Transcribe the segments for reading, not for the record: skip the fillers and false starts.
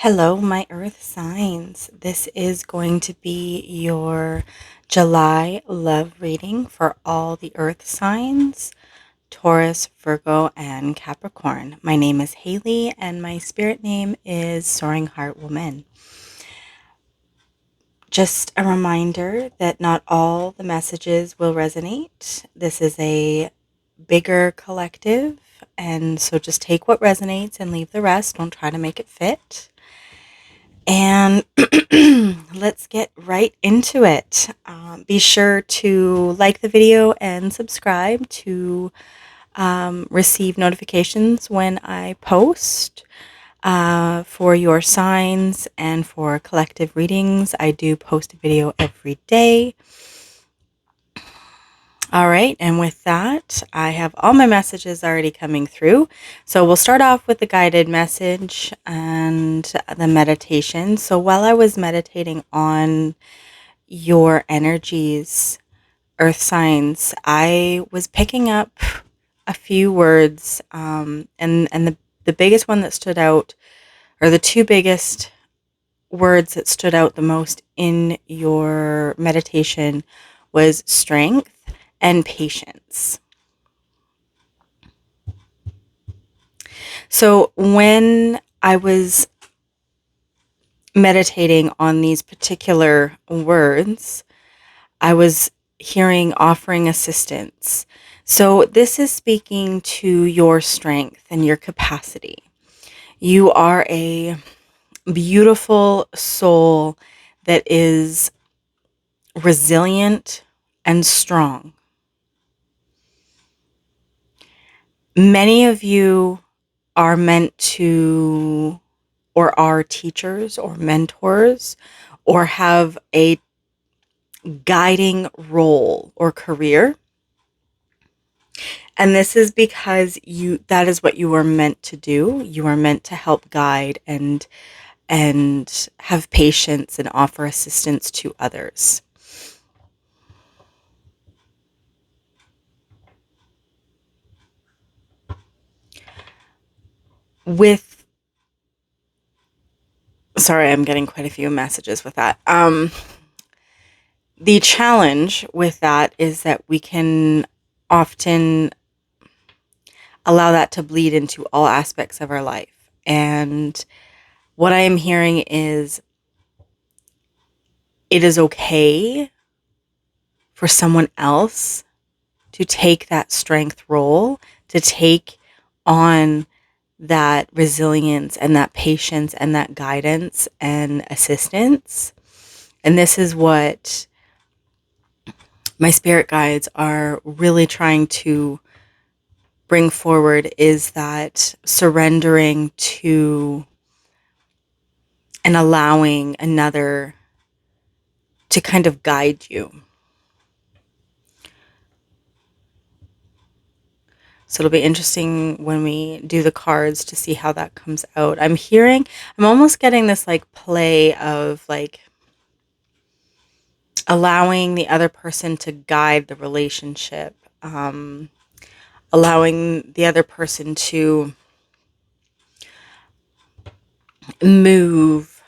Hello, my earth signs. This is going to be your July love reading for all the earth signs Taurus, Virgo, and Capricorn. My name is Haley, and my spirit name is Soaring Heart Woman. Just a reminder that not all the messages will resonate. This is a bigger collective, and so just take what resonates and leave the rest. Don't try to make it fit. And let's get right into it. Be sure to like the video and subscribe to receive notifications when I post. For your signs and for collective readings, I do post a video every day. All right, and with that, I have all my messages already coming through. So we'll start off with the guided message and the meditation. So while I was meditating on your energies, earth signs, I was picking up a few words, and the biggest one that stood out, or the two biggest words that stood out the most in your meditation, was strength and patience. So when I was meditating on these particular words, I was hearing offering assistance. So this is speaking to your strength and your capacity. You are a beautiful soul that is resilient and strong. Many of you are meant to, or are teachers or mentors, or have a guiding role or career. And this is because that is what you were meant to do. You are meant to help guide and have patience and offer assistance to others. Sorry, I'm getting quite a few messages with that. The challenge with that is that we can often allow that to bleed into all aspects of our life. And what I am hearing is it is okay for someone else to take that strength role, to take on that resilience and that patience and that guidance and assistance. And this is what my spirit guides are really trying to bring forward, is that surrendering to and allowing another to kind of guide you. So it'll be interesting when we do the cards to see how that comes out. I'm almost getting this like play of like allowing the other person to guide the relationship, allowing the other person to move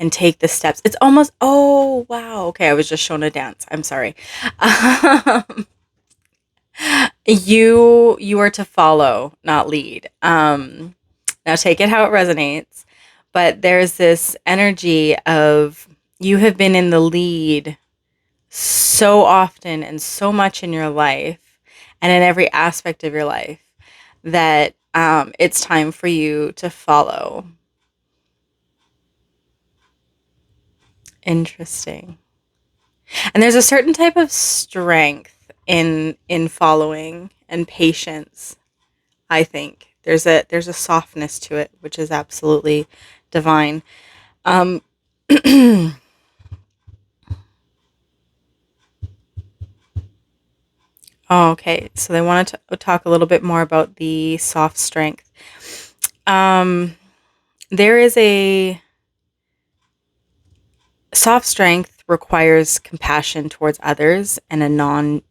and take the steps. It's almost, oh, wow. Okay, I was just shown a dance. I'm sorry. You are to follow, not lead. Now take it how it resonates. But there's this energy of you have been in the lead so often and so much in your life and in every aspect of your life that it's time for you to follow. Interesting. And there's a certain type of strength in following and patience. I think there's a softness to it, which is absolutely divine. Oh, okay, so they wanted to talk a little bit more about the soft strength. There is a soft strength requires compassion towards others and a non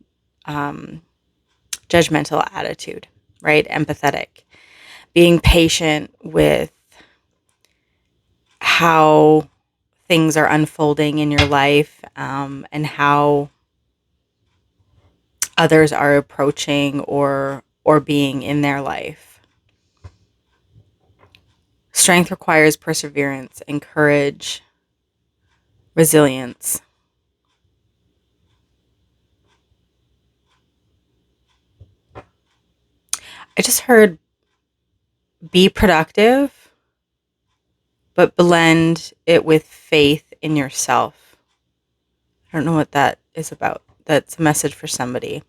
judgmental attitude, right? Empathetic, being patient with how things are unfolding in your life, and how others are approaching or being in their life. Strength requires perseverance and courage, resilience. I just heard be productive, but blend it with faith in yourself. I don't know what that is about. That's a message for somebody.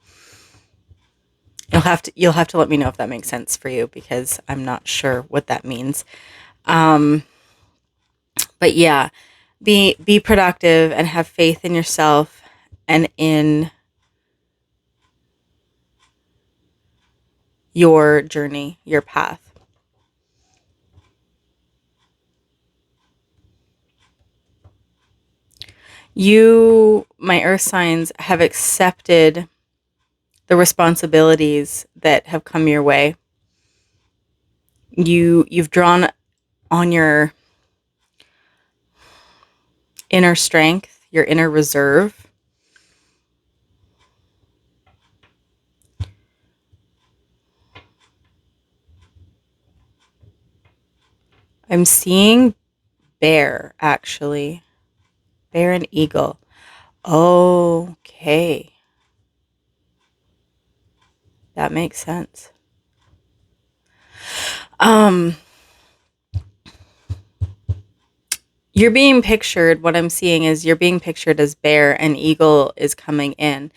You'll have to let me know if that makes sense for you, because I'm not sure what that means. Um, but yeah, be productive and have faith in yourself and in your journey, your path. You, my earth signs, have accepted the responsibilities that have come your way. You've drawn on your inner strength, your inner reserve. I'm seeing bear, actually. Bear and eagle. Okay. That makes sense. Um, you're being pictured, what I'm seeing is you're being pictured as bear and eagle is coming in.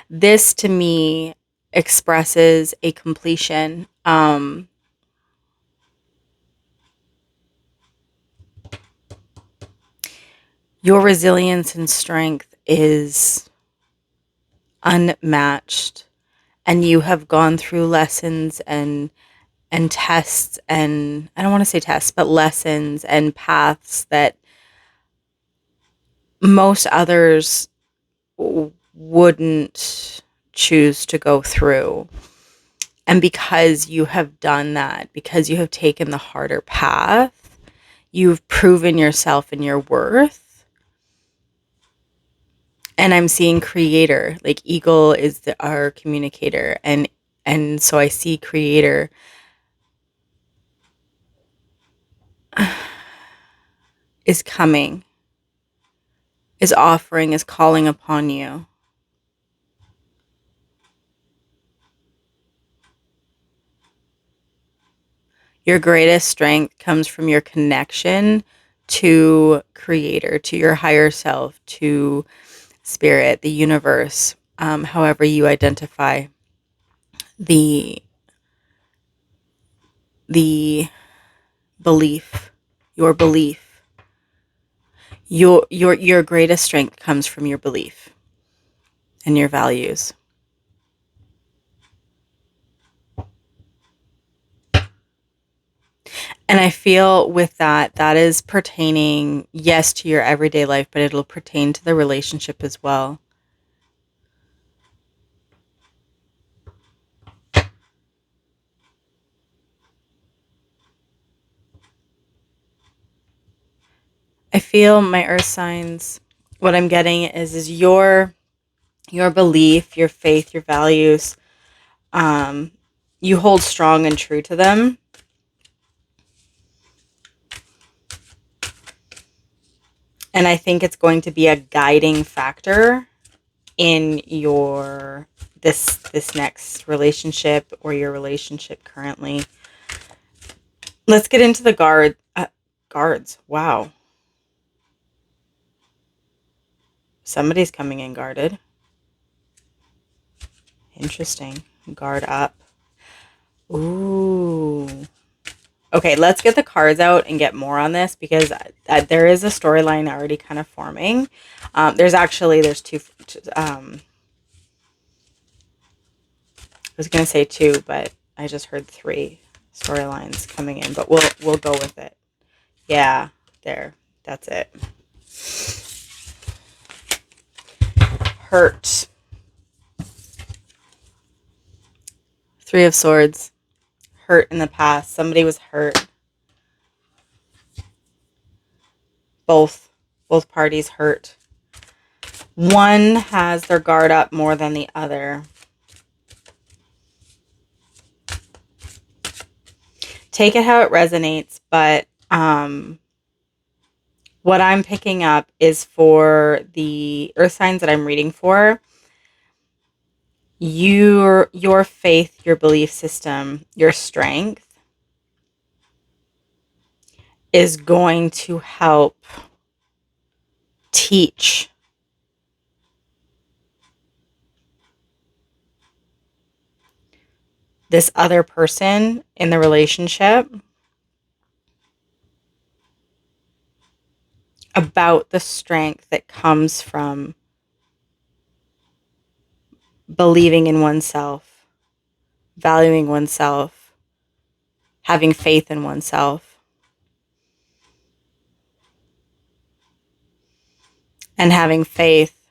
This to me expresses a completion. Your resilience and strength is unmatched, and you have gone through lessons and tests, and I don't want to say tests, but lessons and paths that most others wouldn't choose to go through. And because you have done that, because you have taken the harder path, you've proven yourself and your worth. And I'm seeing creator, like eagle is our communicator, and so I see creator is coming, is offering, is calling upon you. Your greatest strength comes from your connection to creator, to your higher self, to spirit, the universe, however you identify the the belief, your belief. Your greatest strength comes from your belief and your values. And I feel with that, that is pertaining, yes, to your everyday life, but it'll pertain to the relationship as well. I feel my earth signs, what I'm getting is your belief, your faith, your values, um, you hold strong and true to them. And I think it's going to be a guiding factor in your this next relationship or your relationship currently. Let's get into the guards. Wow. Somebody's coming in guarded. Interesting. Guard up. Ooh. Okay, let's get the cards out and get more on this, because there is a storyline already kind of forming. There's two. I was gonna say two, but I just heard three storylines coming in. But we'll go with it. Yeah, there. That's it. Hurt. Three of Swords. Hurt in the past. Somebody was hurt. both parties hurt. One has their guard up more than the other. Take it how it resonates, but what I'm picking up is for the earth signs that I'm reading for, your faith, your belief system, your strength is going to help teach this other person in the relationship about the strength that comes from believing in oneself, valuing oneself, having faith in oneself, and having faith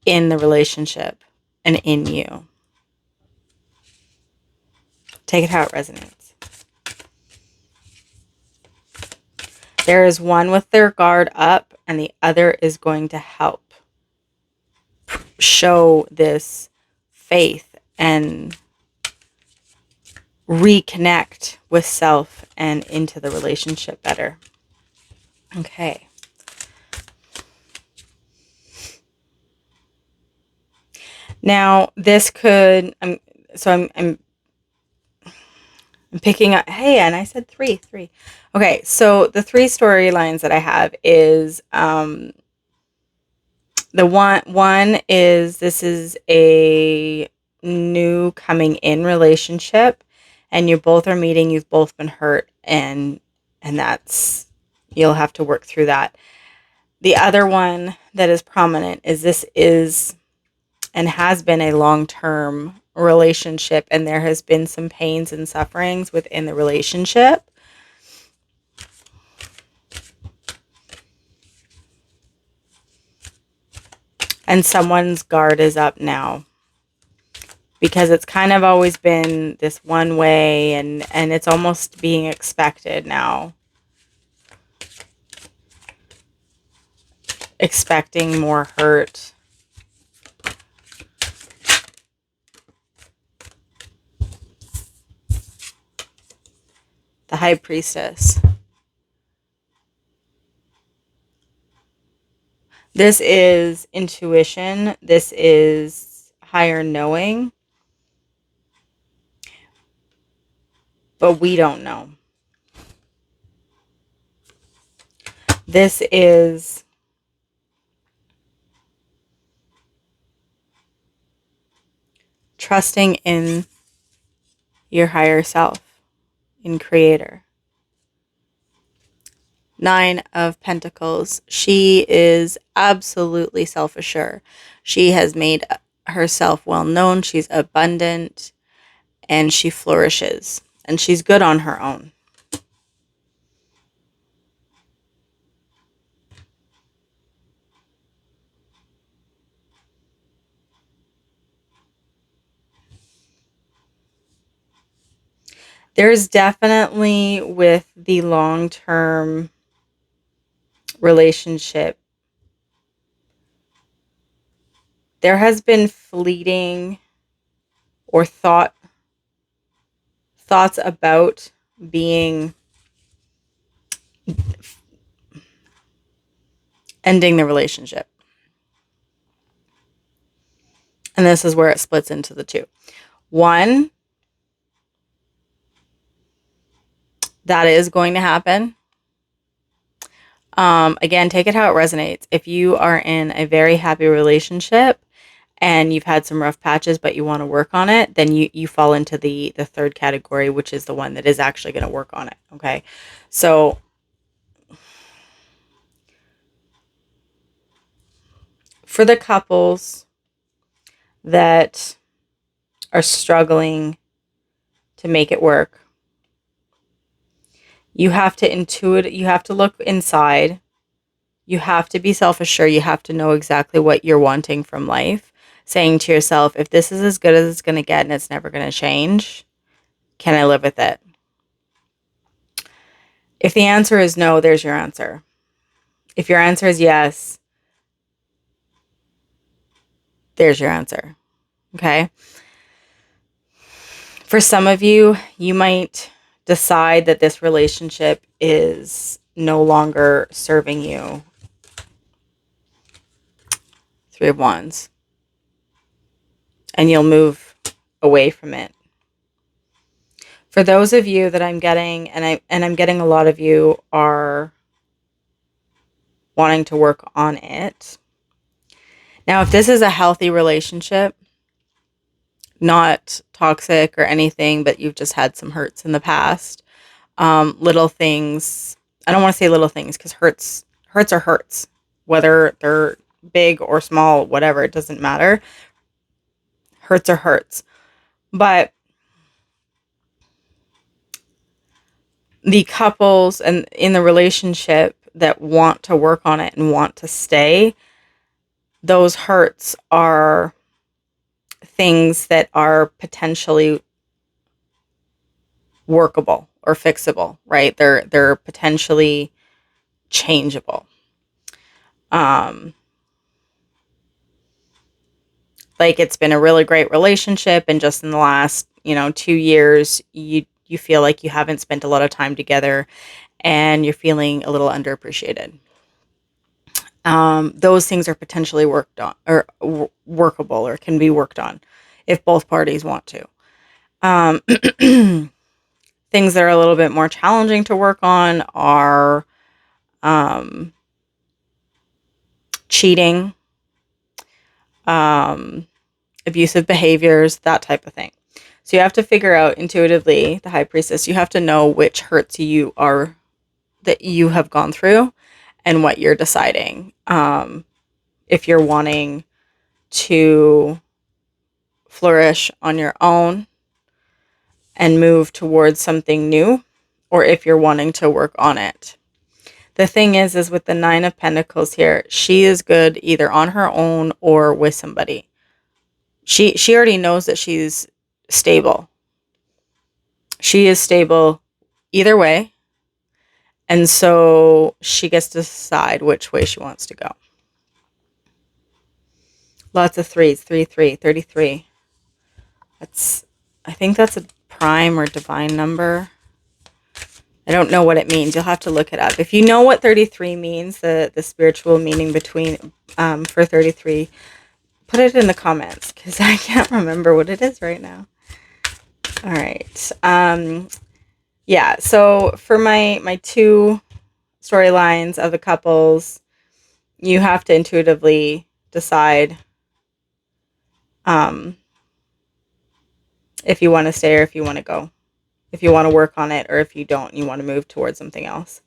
in the relationship and in you. Take it how it resonates. There is one with their guard up, and the other is going to help show this faith and reconnect with self and into the relationship better. Okay. Now, this could, I'm picking up, hey, and I said three. Okay, so the three storylines that I have is, the one is, this is a new coming in relationship, and you both are meeting, you've both been hurt, and that's, you'll have to work through that. The other one that is prominent is, this is and has been a long-term relationship, and there has been some pains and sufferings within the relationship. And someone's guard is up now, because it's kind of always been this one way, and it's almost being expected now. Expecting more hurt. The High Priestess. This is intuition. This is higher knowing. But we don't know. This is trusting in your higher self, in Creator. 9 of Pentacles. She is absolutely self-assured. She has made herself well known. She's abundant, and she flourishes, and she's good on her own. There's definitely, with the long-term relationship, there has been fleeting or thoughts about ending the relationship. And this is where it splits into the two. One, that is going to happen. Again, take it how it resonates. If you are in a very happy relationship and you've had some rough patches, but you want to work on it, then you fall into the third category, which is the one that is actually going to work on it. Okay. So for the couples that are struggling to make it work, you have to look inside. You have to be self-assured. You have to know exactly what you're wanting from life. Saying to yourself, if this is as good as it's going to get and it's never going to change, can I live with it? If the answer is no, there's your answer. If your answer is yes, there's your answer. Okay. For some of you, you might decide that this relationship is no longer serving you. Three of Wands. And you'll move away from it. For those of you that I'm getting, and I'm getting a lot of you are wanting to work on it. Now, if this is a healthy relationship, not toxic or anything, but you've just had some hurts in the past, little things, I don't want to say little things because hurts are hurts, whether they're big or small, whatever, it doesn't matter. Hurts are hurts. But the couples and in the relationship that want to work on it and want to stay, those hurts are things that are potentially workable or fixable, right? They're potentially changeable. Like it's been a really great relationship, and just in the last, 2 years, you feel like you haven't spent a lot of time together and you're feeling a little underappreciated. Those things are potentially worked on or workable or can be worked on if both parties want to. Things that are a little bit more challenging to work on are cheating, abusive behaviors, that type of thing. So you have to figure out intuitively, the High Priestess, you have to know which hurts that you have gone through and what you're deciding. If you're wanting to flourish on your own and move towards something new, or if you're wanting to work on it. The thing is with the Nine of Pentacles here, she is good either on her own or with somebody. She already knows that she's stable. She is stable either way. And so she gets to decide which way she wants to go. Lots of threes, 3, 3, 33. I think that's a prime or divine number. I don't know what it means. You'll have to look it up. If you know what 33 means, the spiritual meaning for 33, put it in the comments because I can't remember what it is right now. All right. Yeah, so for my two storylines of the couples, you have to intuitively decide if you want to stay or if you want to go. If you want to work on it or if you don't, you want to move towards something else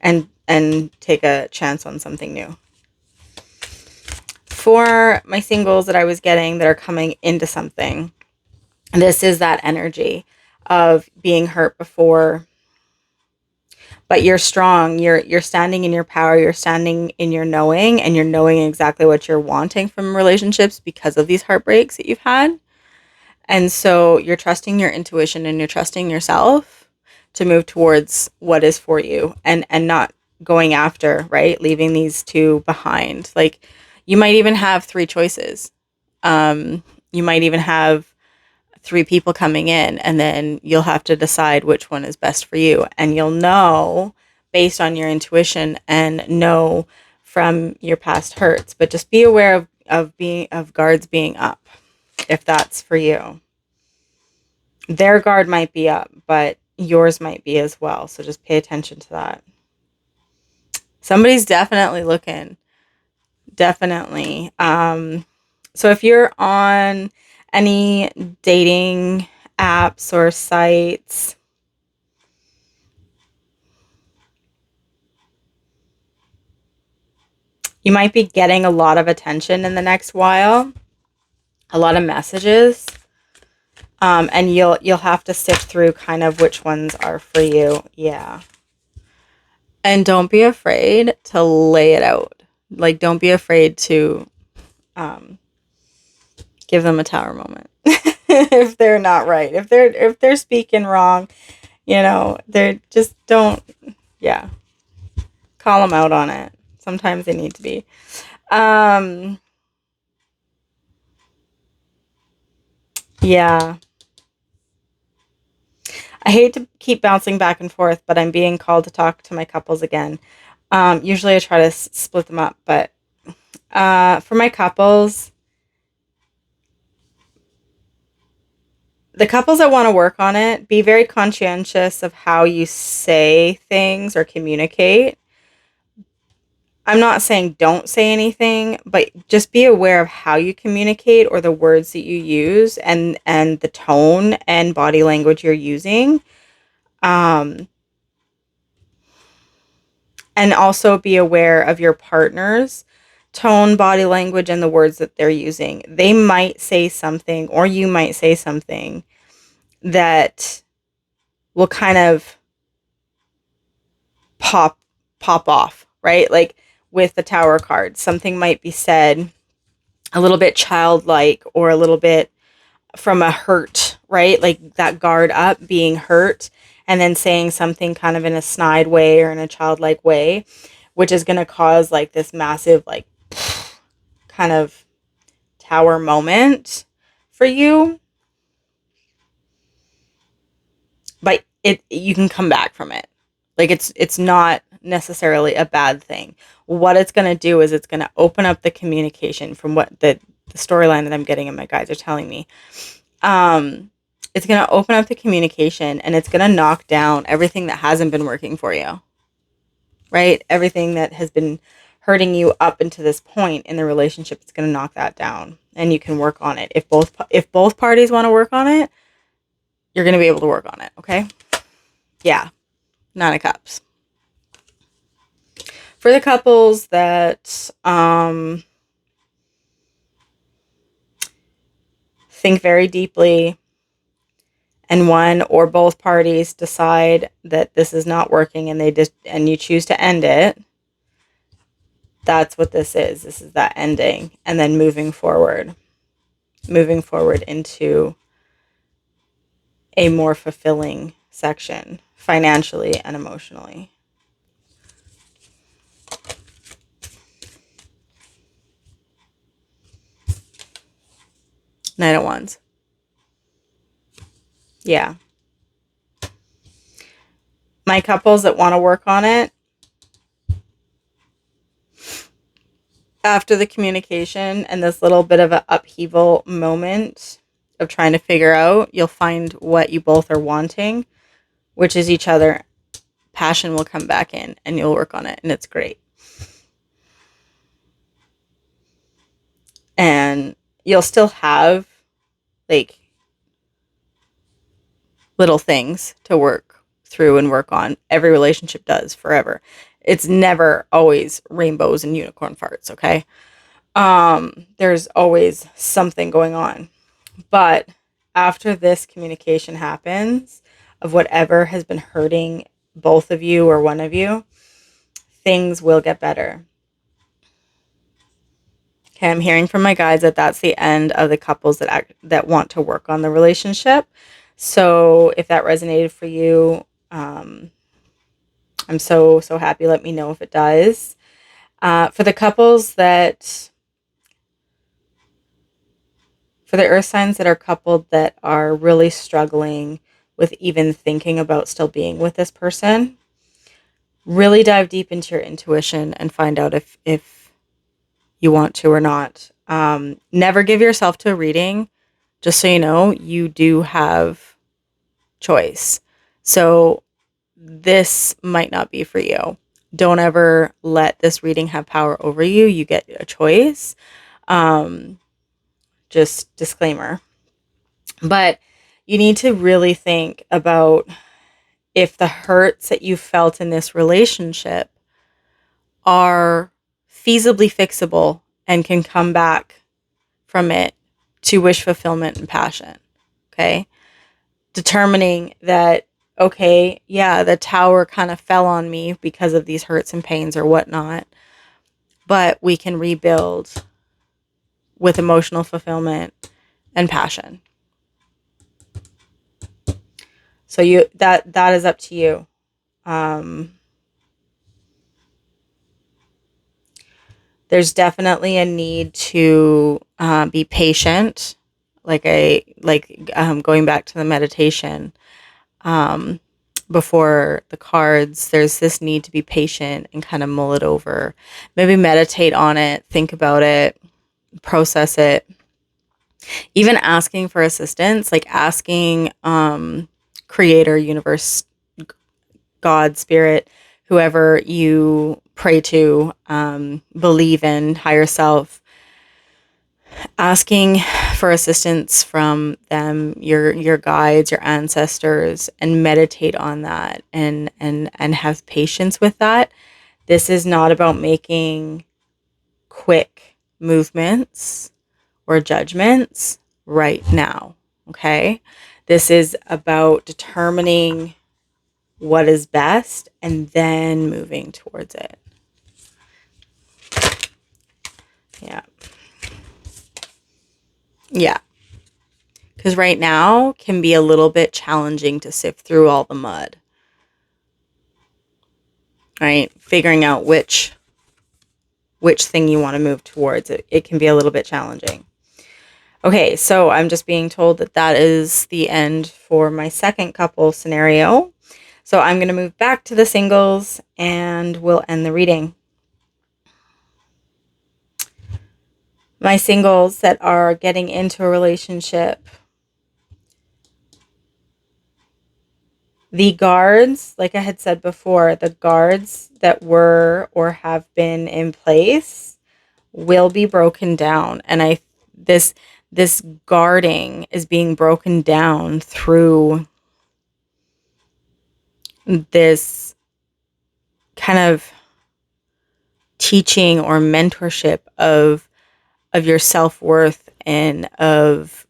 and take a chance on something new. For my singles that I was getting that are coming into something, this is that energy of being hurt before, but you're strong. You're standing in your power. You're standing in your knowing, and you're knowing exactly what you're wanting from relationships because of these heartbreaks that you've had. And so you're trusting your intuition and you're trusting yourself to move towards what is for you and not going after, right? Leaving these two behind. Like you might even have 3 choices. You might even have 3 people coming in, and then you'll have to decide which one is best for you. And you'll know based on your intuition and know from your past hurts, but just be aware of guards being up if that's for you. Their guard might be up, but yours might be as well. So just pay attention to that. Somebody's definitely looking. Definitely. So if you're on any dating apps or sites, you might be getting a lot of attention in the next while, a lot of messages, and you'll have to sift through kind of which ones are for you. Yeah. And don't be afraid to lay it out. Like, don't be afraid to give them a tower moment if they're not right. If they're speaking wrong, they're just don't. Yeah, call them out on it. Sometimes they need to be. Um, yeah. I hate to keep bouncing back and forth, but I'm being called to talk to my couples again. Usually I try to split them up, but for my couples, the couples that want to work on it, be very conscientious of how you say things or communicate. I'm not saying don't say anything, but just be aware of how you communicate or the words that you use and the tone and body language you're using. Um, and also be aware of your partner's tone, body language, and the words that they're using. They might say something, or you might say something that will kind of pop pop off, right? Like with the Tower card, something might be said a little bit childlike or a little bit from a hurt, right? Like that guard up, being hurt, and then saying something kind of in a snide way or in a childlike way, which is going to cause like this massive, like, kind of tower moment for you. But you can come back from it. Like it's not necessarily a bad thing. What it's going to do is it's going to open up the communication from what the storyline that I'm getting and my guides are telling me. It's going to open up the communication and it's going to knock down everything that hasn't been working for you. Right? Everything that has been hurting you up until this point in the relationship, it's going to knock that down and you can work on it. If both parties want to work on it, you're going to be able to work on it, okay? Yeah. 9 of Cups. For the couples that think very deeply and one or both parties decide that this is not working and you choose to end it, that's what this is. This is that ending and then moving forward into a more fulfilling section financially and emotionally. Knight of Wands. Yeah. My couples that want to work on it, after the communication and this little bit of an upheaval moment of trying to figure out, you'll find what you both are wanting, which is each other. Passion will come back in and you'll work on it and it's great. And you'll still have like little things to work through and work on. Every relationship does forever. It's never always rainbows and unicorn farts, okay? There's always something going on. But after this communication happens of whatever has been hurting both of you or one of you, things will get better. Okay, I'm hearing from my guides that that's the end of the couples that want to work on the relationship. So if that resonated for you, I'm so happy. Let me know if it does. For the couples that, for the earth signs that are coupled that are really struggling with even thinking about still being with this person, really dive deep into your intuition and find out if you want to or not. Never give yourself to a reading. Just so you know, you do have choice. So this might not be for you. Don't ever let this reading have power over you. You get a choice. Just disclaimer. But you need to really think about if the hurts that you felt in this relationship are feasibly fixable and can come back from it to wish fulfillment and passion. Okay. Determining that, okay, yeah, the tower kind of fell on me because of these hurts and pains or whatnot, but we can rebuild with emotional fulfillment and passion. So that is up to you. There's definitely a need to be patient, going back to the meditation before the cards. There's this need to be patient and kind of mull it over. Maybe meditate on it, think about it, process it. Even asking for assistance, like asking creator, universe, God, spirit, whoever you pray to, believe in, higher self, asking for assistance from them, your guides, your ancestors, and meditate on that, and have patience with that. This is not about making quick movements or judgments right now. Okay? This is about determining what is best and then moving towards it. Yeah. Yeah. Because right now can be a little bit challenging to sift through all the mud. Right? Figuring out which thing you want to move towards. It can be a little bit challenging. Okay, so I'm just being told that is the end for my second couple scenario. So I'm going to move back to the singles and we'll end the reading. My singles that are getting into a relationship. The guards, like I had said before, the guards that were or have been in place will be broken down. And this guarding is being broken down through this kind of teaching or mentorship of your self-worth and of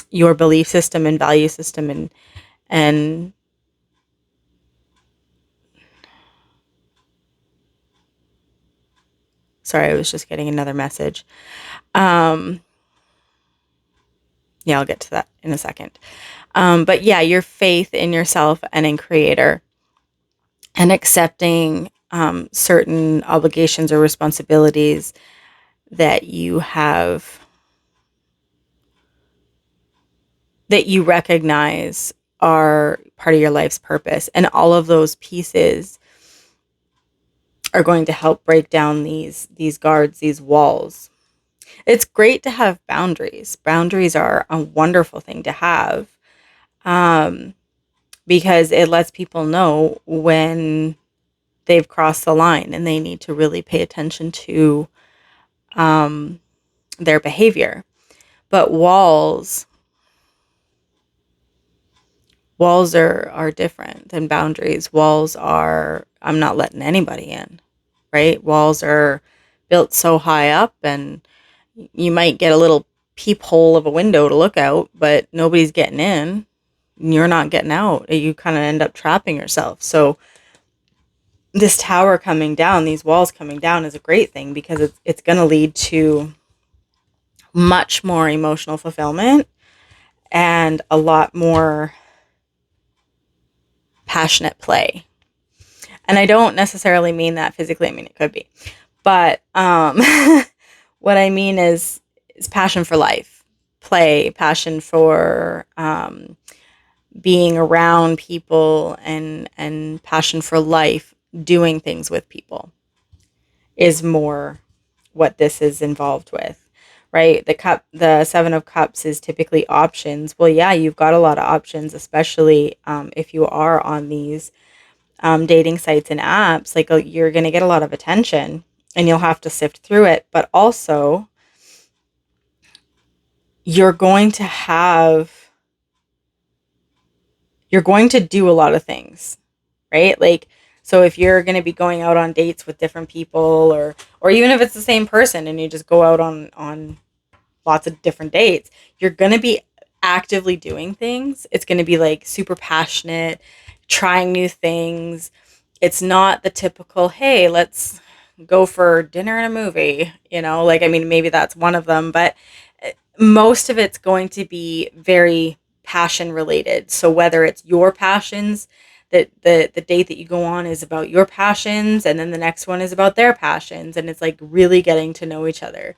your belief system and value system and sorry, I was just getting another message. Yeah, I'll get to that in a second. But yeah, your faith in yourself and in creator, and accepting certain obligations or responsibilities that you have, that you recognize are part of your life's purpose. And all of those pieces are going to help break down these guards, these walls. It's great to have boundaries. Boundaries are a wonderful thing to have, because it lets people know when they've crossed the line and they need to really pay attention to their behavior. But walls are different than boundaries. Walls are, I'm not letting anybody in, right? Walls are built so high up, and you might get a little peephole of a window to look out, but nobody's getting in. You're not getting out. You kind of end up trapping yourself. So this tower coming down, these walls coming down, is a great thing, because it's going to lead to much more emotional fulfillment and a lot more passionate play. And I don't necessarily mean that physically. I mean, it could be. But what I mean is passion for life, play, passion for being around people, and passion for life, doing things with people, is more what this is involved with, right? The Seven of Cups is typically options. Well, yeah, you've got a lot of options, especially if you are on these dating sites and apps. Like, you're going to get a lot of attention and you'll have to sift through it, but also you're going to do a lot of things, right? Like, so if you're going to be going out on dates with different people, or even if it's the same person and you just go out on lots of different dates, you're going to be actively doing things. It's going to be like super passionate, trying new things. It's not the typical, hey, let's go for dinner and a movie, like, I mean, maybe that's one of them, but most of it's going to be very passion related. So whether it's your passions that the date that you go on is about your passions, and then the next one is about their passions, and it's like really getting to know each other.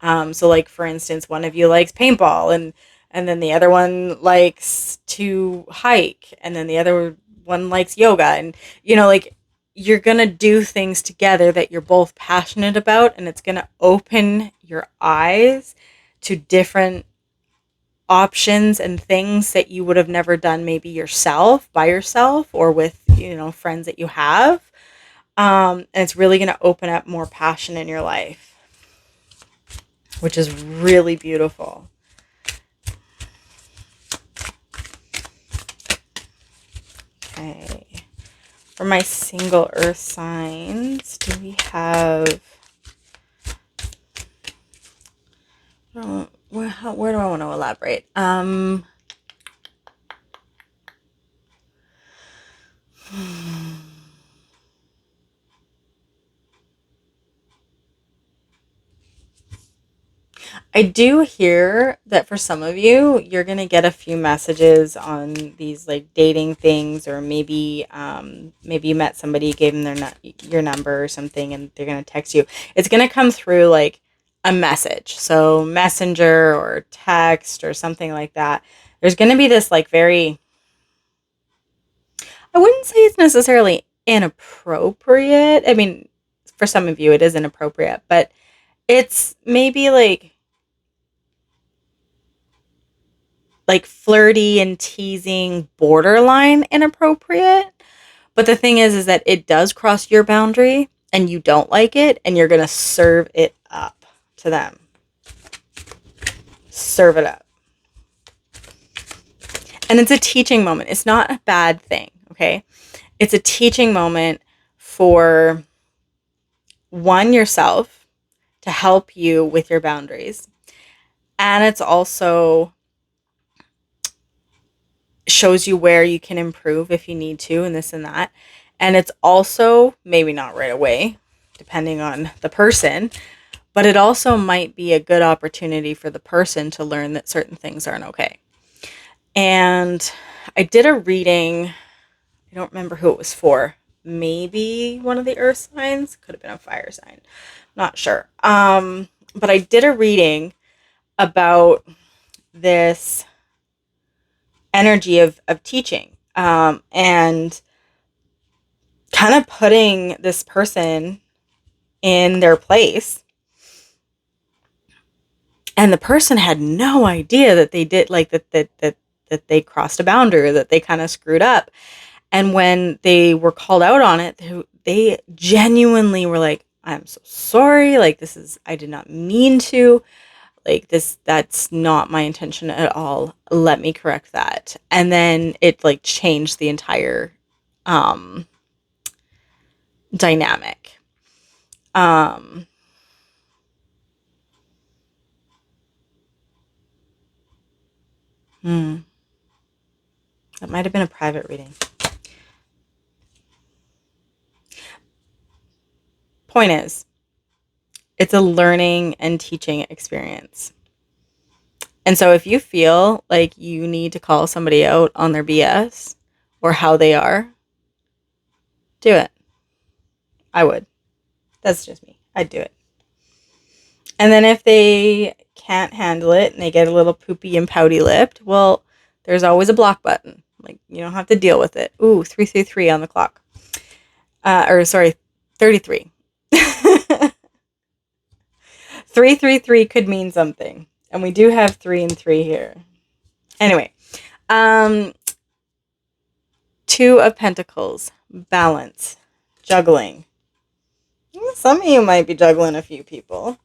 So like for instance, one of you likes paintball, and then the other one likes to hike, and then the other one likes yoga, and like you're gonna do things together that you're both passionate about, and it's gonna open your eyes to different options and things that you would have never done maybe yourself by yourself or with friends that you have. And it's really going to open up more passion in your life, which is really beautiful. Okay, for my single earth signs, do we have where do I want to elaborate? I do hear that for some of you, you're going to get a few messages on these like dating things, or maybe you met somebody, gave them your number or something, and they're going to text you. It's going to come through like a message. So messenger or text or something like that. There's going to be this like very, I wouldn't say it's necessarily inappropriate. I mean, for some of you it is inappropriate, but it's maybe like flirty and teasing, borderline inappropriate. But the thing is that it does cross your boundary and you don't like it, and you're going to serve it up to them. Serve it up. And it's a teaching moment. It's not a bad thing, okay? It's a teaching moment for one, yourself, to help you with your boundaries. And it's also shows you where you can improve if you need to, and this and that. And it's also, maybe not right away, depending on the person, but it also might be a good opportunity for the person to learn that certain things aren't okay. And I did a reading, I don't remember who it was for, maybe one of the earth signs, could have been a fire sign, not sure. But I did a reading about this energy of teaching, and kind of putting this person in their place. And the person had no idea that they did, like that they crossed a boundary, or that they kind of screwed up. And when they were called out on it, they genuinely were like, I'm so sorry. Like, I did not mean to. Like, that's not my intention at all. Let me correct that. And then it like changed the entire dynamic. That might have been a private reading. Point is, it's a learning and teaching experience. And so if you feel like you need to call somebody out on their BS or how they are, do it. I would. That's just me. I'd do it. And then if they can't handle it and they get a little poopy and pouty lipped, well, there's always a block button. Like, you don't have to deal with it. Ooh, 333 on the clock. 33. 333 could mean something. And we do have 3 and 3 here. Anyway, 2 of Pentacles, balance, juggling. Some of you might be juggling a few people,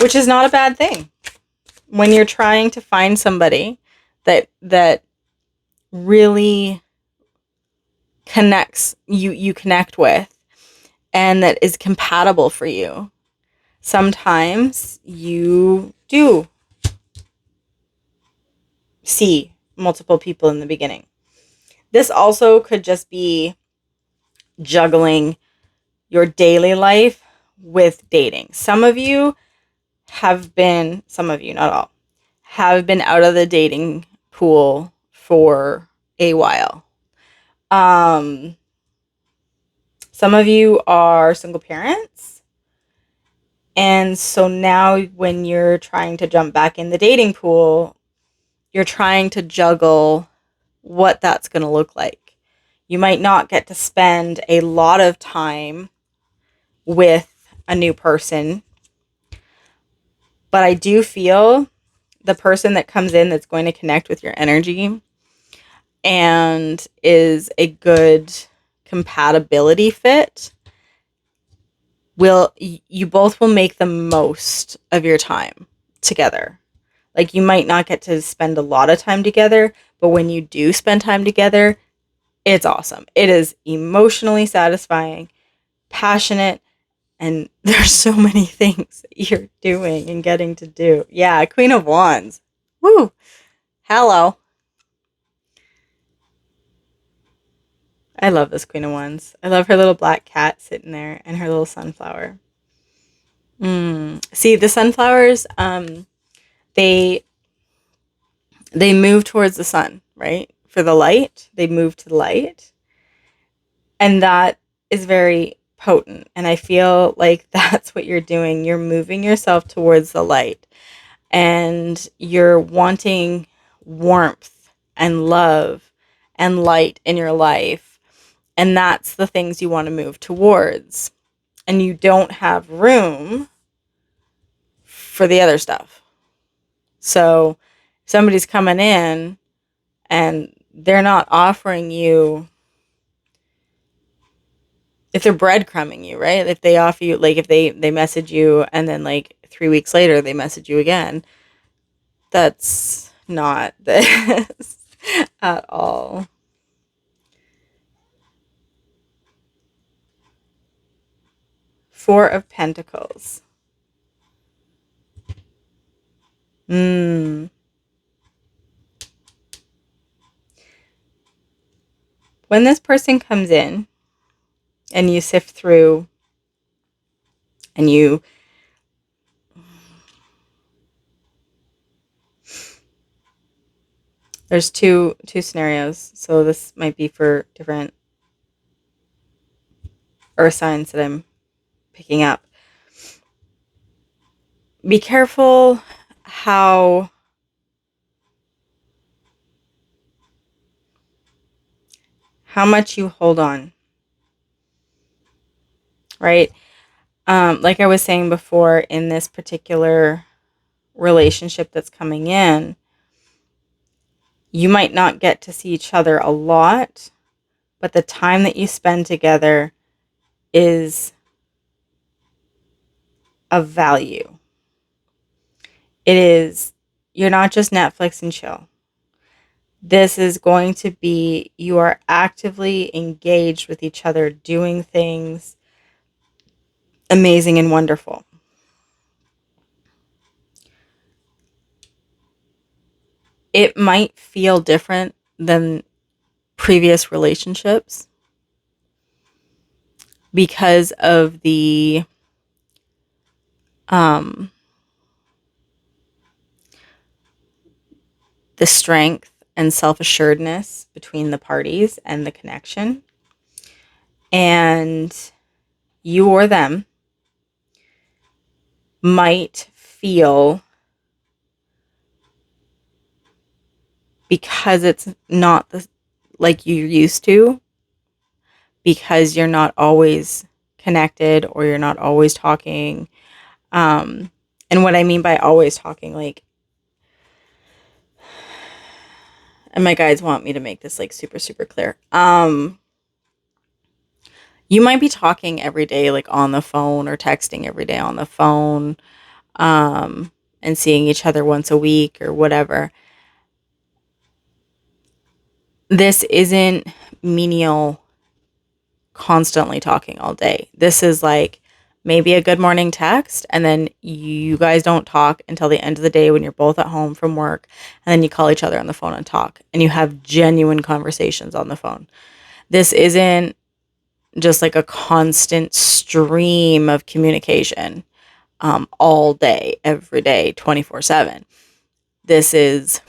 which is not a bad thing. When you're trying to find somebody that really connects, you connect with, and that is compatible for you, sometimes you do see multiple people in the beginning. This also could just be juggling your daily life with dating. Some of you, not all, have been out of the dating pool for a while. Um, some of you are single parents. And so now when you're trying to jump back in the dating pool, you're trying to juggle what that's going to look like. You might not get to spend a lot of time with a new person, but I do feel the person that comes in that's going to connect with your energy and is a good compatibility fit will you both will make the most of your time together. Like, you might not get to spend a lot of time together, but when you do spend time together, it's awesome. It is emotionally satisfying, passionate, and there's so many things that you're doing and getting to do. Yeah, Queen of Wands. Woo! Hello. I love this Queen of Wands. I love her little black cat sitting there and her little sunflower. See, the sunflowers, they they move towards the sun, right? For the light, they move to the light. And that is very potent. And I feel like that's what you're doing. You're moving yourself towards the light and you're wanting warmth and love and light in your life. And that's the things you want to move towards. And you don't have room for the other stuff. So somebody's coming in and they're not offering you, if they're breadcrumbing you, right? If they offer you, like, if they message you and then like 3 weeks later they message you again, that's not this at all. Four of Pentacles. When this person comes in and you sift through and you there's two scenarios, so this might be for different earth signs that I'm picking up. Be careful how much you hold on, right? Like I was saying before, in this particular relationship that's coming in, you might not get to see each other a lot, but the time that you spend together is of value. It is, you're not just Netflix and chill. This is going to be, you are actively engaged with each other, doing things amazing and wonderful. It might feel different than previous relationships because of the strength and self-assuredness between the parties and the connection. And you or them might feel, because it's not like you're used to, because you're not always connected or you're not always talking. And what I mean by always talking, like, and my guides want me to make this like super, super clear. You might be talking every day, like on the phone, or texting every day on the phone, and seeing each other once a week or whatever. This isn't menial, constantly talking all day. This is like maybe a good morning text, and then you guys don't talk until the end of the day when you're both at home from work, and then you call each other on the phone and talk, and you have genuine conversations on the phone. This isn't just like a constant stream of communication all day, every day, 24/7. This is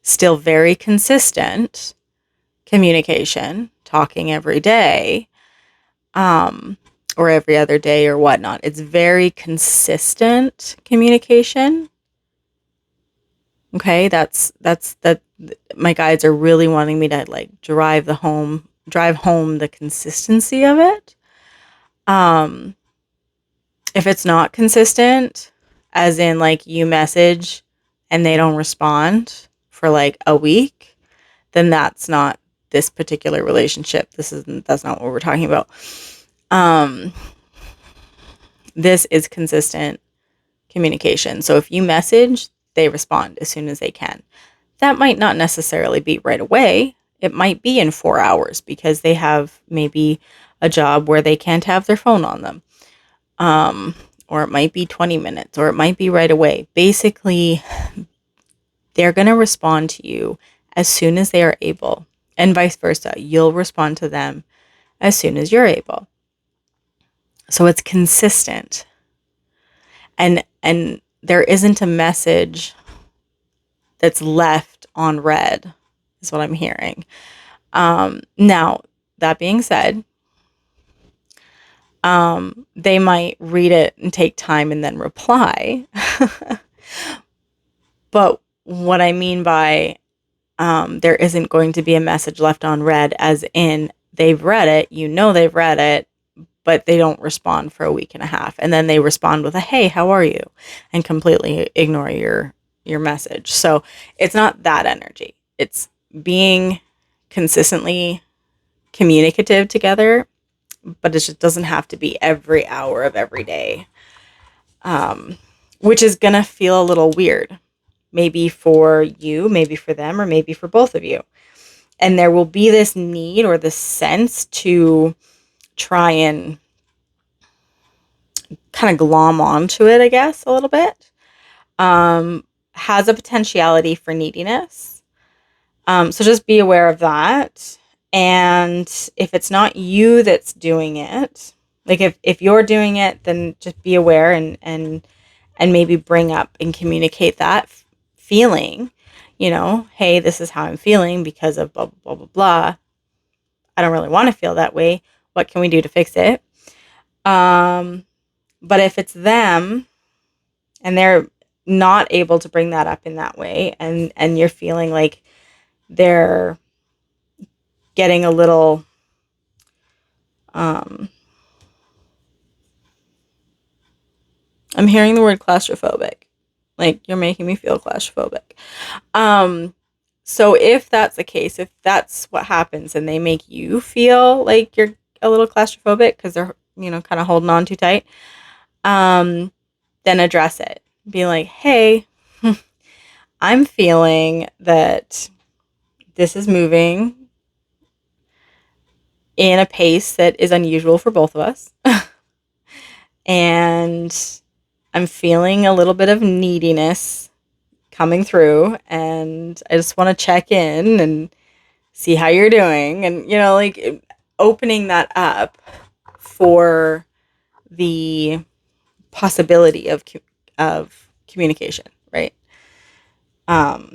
still very consistent communication, talking every day, or every other day or whatnot. It's very consistent communication. Okay, that's that. My guides are really wanting me to like drive home the consistency of it. Um, if it's not consistent, as in like you message and they don't respond for like a week, then that's not this particular relationship. That's not what we're talking about. Um, this is consistent communication. So if you message, they respond as soon as they can. That might not necessarily be right away. It might be in 4 hours because they have maybe a job where they can't have their phone on them. Or it might be 20 minutes, or it might be right away. Basically, they're going to respond to you as soon as they are able, and vice versa. You'll respond to them as soon as you're able. So it's consistent. And there isn't a message that's left on read, is what I'm hearing. Now, that being said, they might read it and take time and then reply. But what I mean by there isn't going to be a message left on read, as in they've read it, they've read it, but they don't respond for a week and a half. And then they respond with a, hey, how are you? And completely ignore your message. So it's not that energy. It's being consistently communicative together, but it just doesn't have to be every hour of every day, which is going to feel a little weird. Maybe for you, maybe for them, or maybe for both of you. And there will be this need or this sense to try and kind of glom onto it, I guess, a little bit. Has a potentiality for neediness. So just be aware of that. And if it's not you that's doing it, like if you're doing it, then just be aware and maybe bring up and communicate that feeling, hey, this is how I'm feeling because of blah, blah, blah, blah, blah. I don't really want to feel that way. What can we do to fix it? But if it's them and they're not able to bring that up in that way, and you're feeling like they're getting a little, I'm hearing the word claustrophobic. Like, you're making me feel claustrophobic. So if that's the case, if that's what happens and they make you feel like you're a little claustrophobic because they're, kind of holding on too tight, then address it. Be like, hey, I'm feeling that this is moving in a pace that is unusual for both of us. And I'm feeling a little bit of neediness coming through, and I just want to check in and see how you're doing, and like opening that up for the possibility of communication, right? All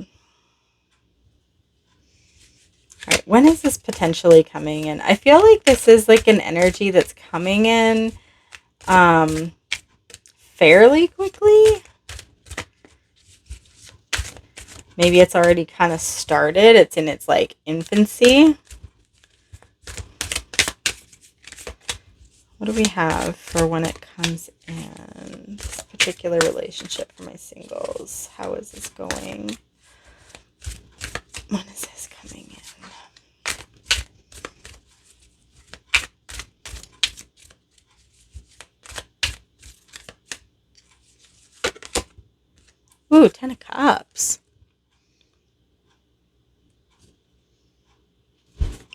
right, when is this potentially coming in? I feel like this is like an energy that's coming in fairly quickly. Maybe it's already kind of started. It's in its like infancy. What do we have for when it comes in? This particular relationship for my singles. How is this going? When is this coming in? Ooh, 10 of Cups.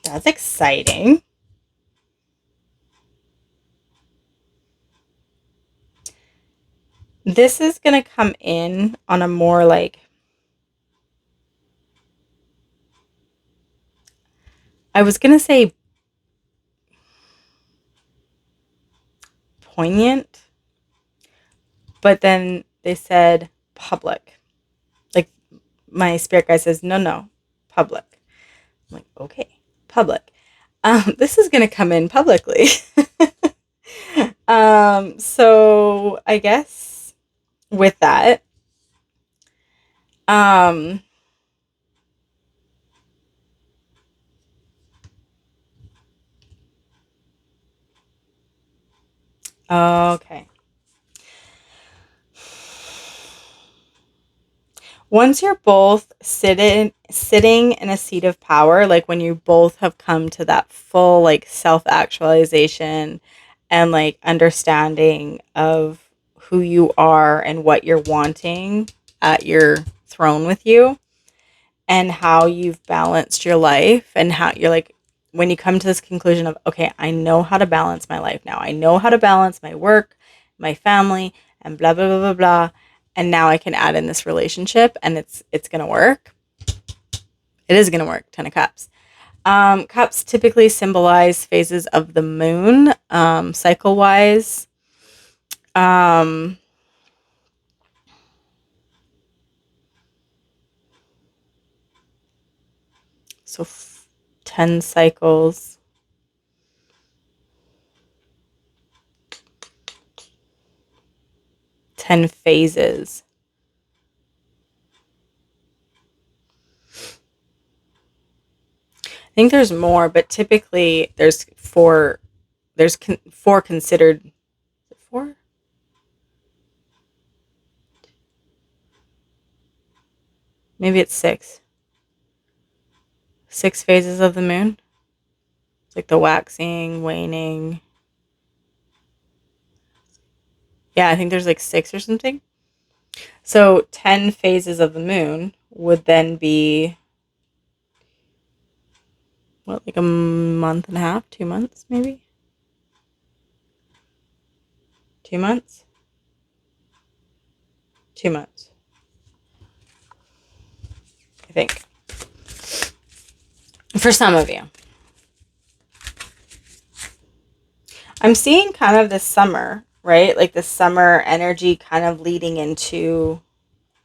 That's exciting. This is going to come in on a more like, I was going to say poignant, but then they said public. Like, my spirit guide says, no, public. I'm like, okay. public. This is going to come in publicly. So I guess with that, um, okay. Once you're both sitting in a seat of power, like when you both have come to that full like self-actualization and like understanding of who you are and what you're wanting at your throne with you, and how you've balanced your life, and how you're like, when you come to this conclusion of, okay, I know how to balance my life now. I know how to balance my work, my family, and blah, blah, blah, blah, blah. And now I can add in this relationship and it's going to work. It is going to work. 10 of Cups. Cups typically symbolize phases of the moon, cycle wise. Um, so 10 cycles. 10 phases. I think there's more, but typically there's four. Four considered. Four? Maybe it's six. 6 phases of the moon. It's like the waxing, waning. Yeah, I think there's like 6 or something. So 10 phases of the moon would then be, what, like a month and a half, 2 months maybe? 2 months? 2 months, I think. For some of you. I'm seeing kind of this summer, right? Like the summer energy kind of leading into,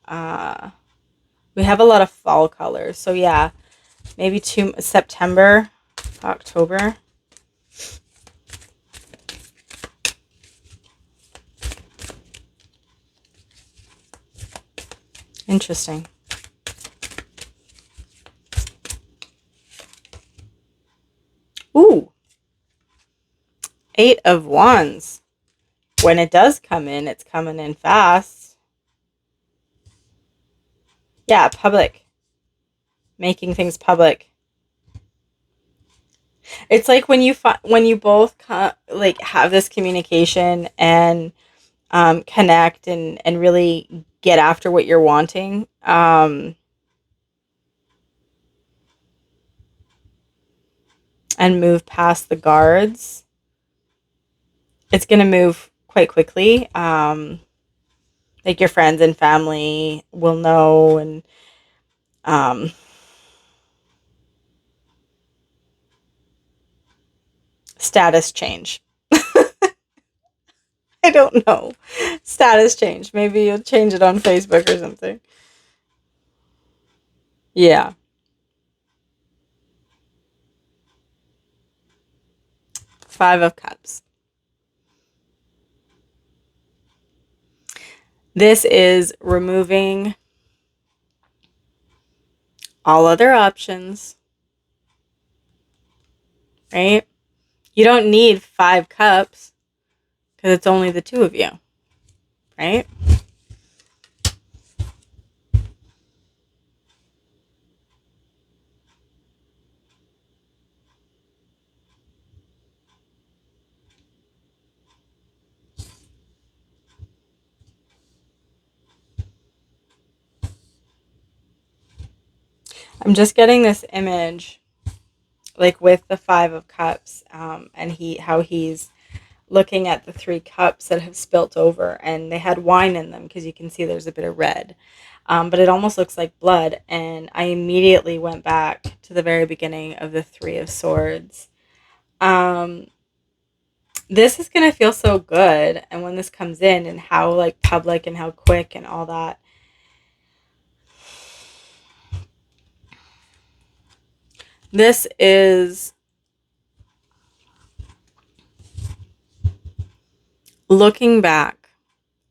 we have a lot of fall colors. So yeah, maybe September, October. Interesting. Ooh. 8 of Wands. When it does come in, it's coming in fast. Yeah, public. Making things public. It's like when you both like have this communication and connect and really get after what you're wanting. And move past the guards. It's going to move quite quickly. Like your friends and family will know, and status change. I don't know. Status change. Maybe you'll change it on Facebook or something. Yeah. 5 of Cups. This is removing all other options, right? You don't need 5 cups because it's only the 2 of you, right? I'm just getting this image, like with the 5 of Cups, and how he's looking at the 3 cups that have spilt over, and they had wine in them because you can see there's a bit of red, but it almost looks like blood. And I immediately went back to the very beginning of the 3 of Swords. This is gonna feel so good, and when this comes in, and how like public and how quick and all that. This is looking back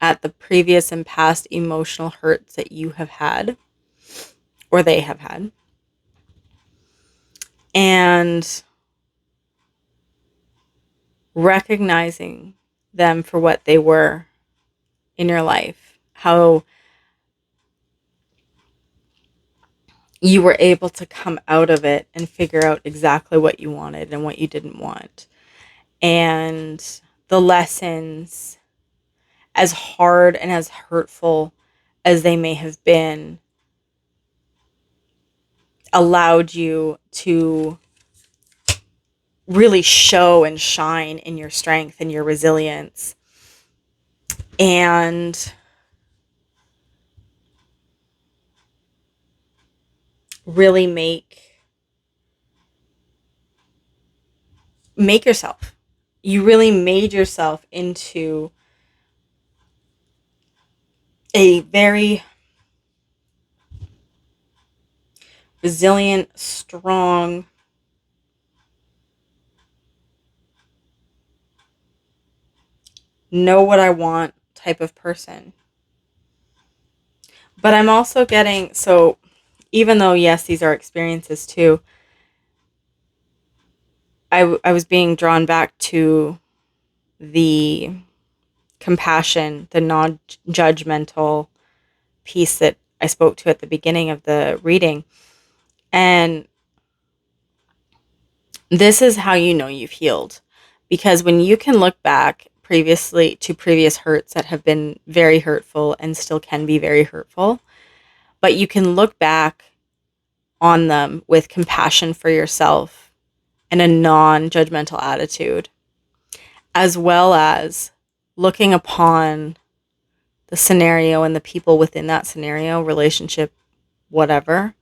at the previous and past emotional hurts that you have had or they have had, and recognizing them for what they were in your life, how you were able to come out of it and figure out exactly what you wanted and what you didn't want. And the lessons, as hard and as hurtful as they may have been, allowed you to really show and shine in your strength and your resilience, and really make yourself. You really made yourself into a very resilient, strong, know what I want type of person. But I'm also getting, so even though, yes, these are experiences too, I was being drawn back to the compassion, the non-judgmental piece that I spoke to at the beginning of the reading. And this is how you know you've healed. Because when you can look back previously to previous hurts that have been very hurtful and still can be very hurtful, but you can look back on them with compassion for yourself and a non-judgmental attitude, as well as looking upon the scenario and the people within that scenario, relationship, whatever,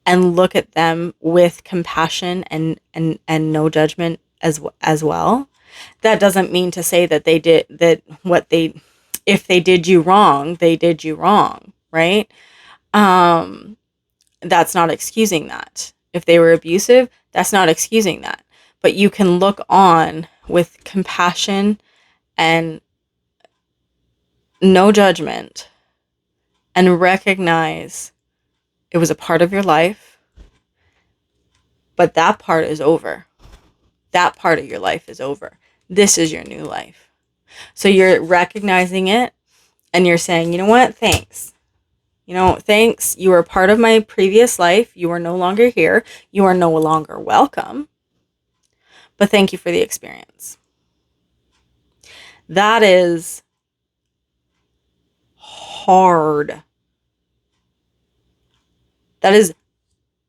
and look at them with compassion and no judgment as well. That doesn't mean to say that they did that what they if they did you wrong, they did you wrong, right? That's not excusing that. If they were abusive, that's not excusing that. But you can look on with compassion and no judgment and recognize it was a part of your life, but that part is over. That part of your life is over. This is your new life. So you're recognizing it and you're saying, you know what? Thanks. Thanks. You were a part of my previous life. You are no longer here. You are no longer welcome. But thank you for the experience. That is hard. That is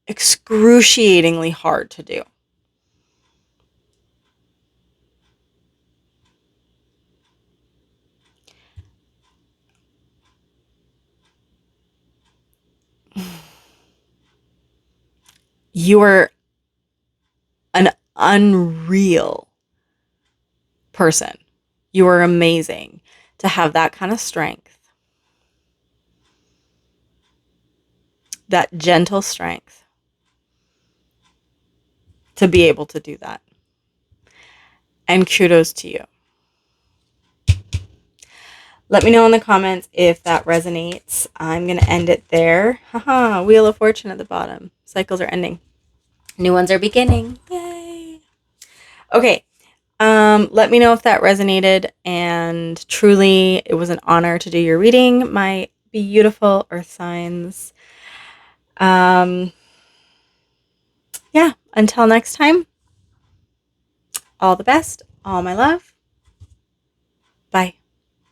excruciatingly hard to do. You are an unreal person. You are amazing to have that kind of strength, that gentle strength to be able to do that. And kudos to you. Let me know in the comments if that resonates. I'm going to end it there. Haha, Wheel of Fortune at the bottom. Cycles are ending. New ones are beginning. Yay. Okay. Let me know if that resonated, and truly it was an honor to do your reading, my beautiful earth signs. Yeah, until next time, all the best, all my love. Bye.